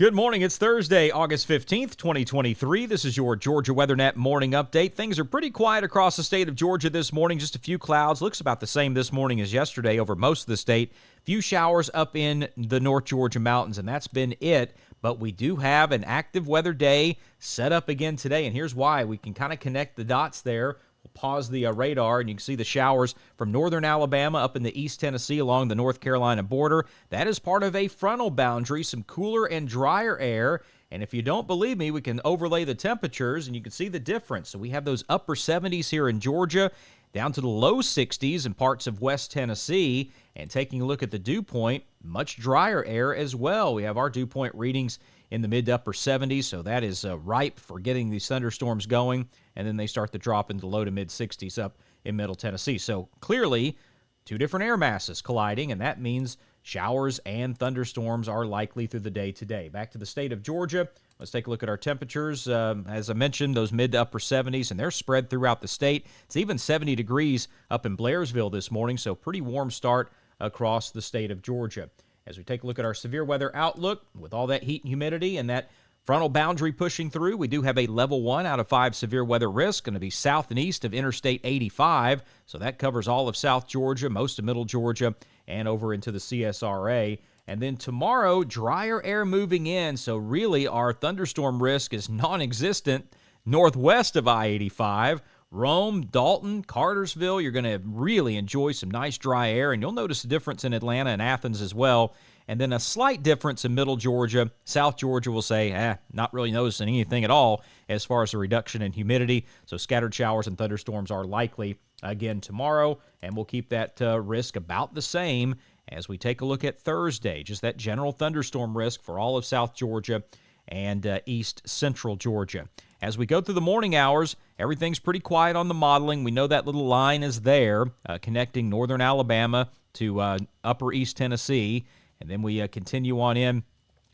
Good morning. It's Thursday, August 15th, 2023. This is your Georgia WeatherNet morning update. Things are pretty quiet across the state of Georgia this morning. Just a few clouds. Looks about the same this morning as yesterday over most of the state. Few showers up in the North Georgia mountains, and that's been it. But we do have an active weather day set up again today, and here's why. We can kind of connect the dots there. We'll pause the radar, and you can see the showers from northern Alabama up in the East Tennessee along the North Carolina border. That is part of a frontal boundary, some cooler and drier air. And if you don't believe me, we can overlay the temperatures, and you can see the difference. So we have those upper 70s here in Georgia, down to the low 60s in parts of West Tennessee. And taking a look at the dew point, much drier air as well. We have our dew point readings in the mid to upper 70s, so that is ripe for getting these thunderstorms going, and then they start to drop into low to mid 60s up in Middle Tennessee. So clearly, two different air masses colliding, and that means showers and thunderstorms are likely through the day today. Back to the state of Georgia. Let's take a look at our temperatures. As I mentioned, those mid to upper 70s, and they're spread throughout the state. It's even 70 degrees up in Blairsville this morning, so pretty warm start across the state of Georgia. As we take a look at our severe weather outlook, with all that heat and humidity and that frontal boundary pushing through, we do have a level 1 out of 5 severe weather risk, going to be south and east of Interstate 85. So that covers all of South Georgia, most of Middle Georgia, and over into the CSRA. And then tomorrow, drier air moving in. So really, our thunderstorm risk is non-existent northwest of I-85. Rome, Dalton, Cartersville, you're going to really enjoy some nice dry air, and you'll notice a difference in Atlanta and Athens as well. And then a slight difference in Middle Georgia. South Georgia will say, not really noticing anything at all as far as a reduction in humidity. So scattered showers and thunderstorms are likely again tomorrow, and we'll keep that risk about the same as we take a look at Thursday. Just that general thunderstorm risk for all of South Georgia and East Central Georgia. As we go through the morning hours, everything's pretty quiet on the modeling. We know that little line is there connecting northern Alabama to upper East Tennessee. And then we continue on in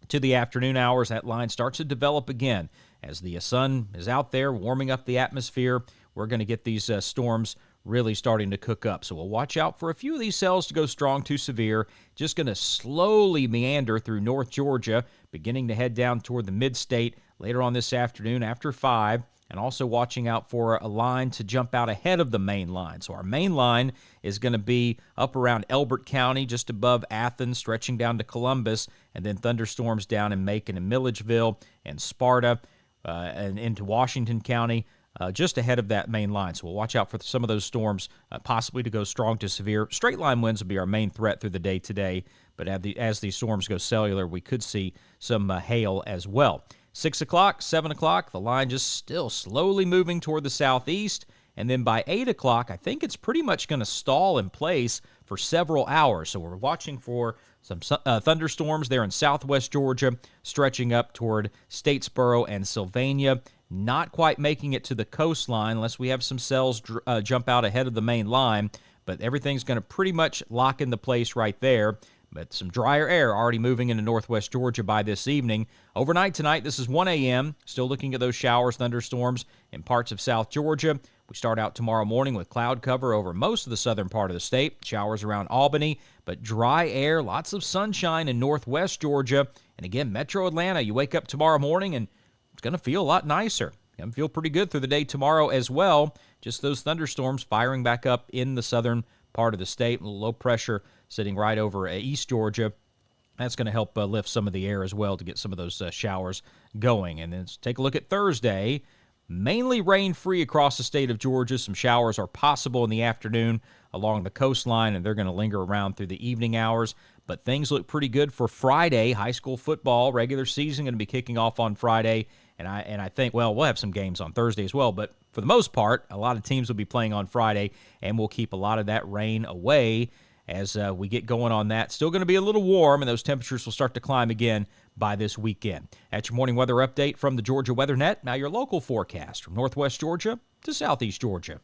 to the afternoon hours. That line starts to develop again. As the sun is out there warming up the atmosphere, we're going to get these storms really starting to cook up. So we'll watch out for a few of these cells to go strong to severe. Just going to slowly meander through North Georgia, beginning to head down toward the mid-state later on this afternoon after 5, and also watching out for a line to jump out ahead of the main line. So our main line is going to be up around Elbert County, just above Athens, stretching down to Columbus, and then thunderstorms down in Macon and Milledgeville and Sparta and into Washington County, just ahead of that main line. So we'll watch out for some of those storms possibly to go strong to severe. Straight line winds will be our main threat through the day today, but as these storms go cellular, we could see some hail as well. 6 o'clock, 7 o'clock, the line just still slowly moving toward the southeast. And then by 8 o'clock, I think it's pretty much going to stall in place for several hours. So we're watching for some thunderstorms there in southwest Georgia, stretching up toward Statesboro and Sylvania. Not quite making it to the coastline unless we have some cells jump out ahead of the main line. But everything's going to pretty much lock into place right there. But some drier air already moving into northwest Georgia by this evening. Overnight tonight, this is 1 a.m. Still looking at those showers, thunderstorms in parts of South Georgia. We start out tomorrow morning with cloud cover over most of the southern part of the state. Showers around Albany, but dry air, lots of sunshine in northwest Georgia. And again, metro Atlanta, you wake up tomorrow morning and it's going to feel a lot nicer. It's going to feel pretty good through the day tomorrow as well. Just those thunderstorms firing back up in the southern part of the state. A little low pressure sitting right over East Georgia. That's going to help lift some of the air as well to get some of those showers going. And then let's take a look at Thursday. Mainly rain-free across the state of Georgia. Some showers are possible in the afternoon along the coastline, and they're going to linger around through the evening hours. But things look pretty good for Friday. High school football, regular season going to be kicking off on Friday. And I think, well, we'll have some games on Thursday as well. But for the most part, a lot of teams will be playing on Friday, and we'll keep a lot of that rain away as we get going on that. Still going to be a little warm, and those temperatures will start to climb again by this weekend. That's your morning weather update from the Georgia WeatherNet. Now your local forecast from northwest Georgia to southeast Georgia.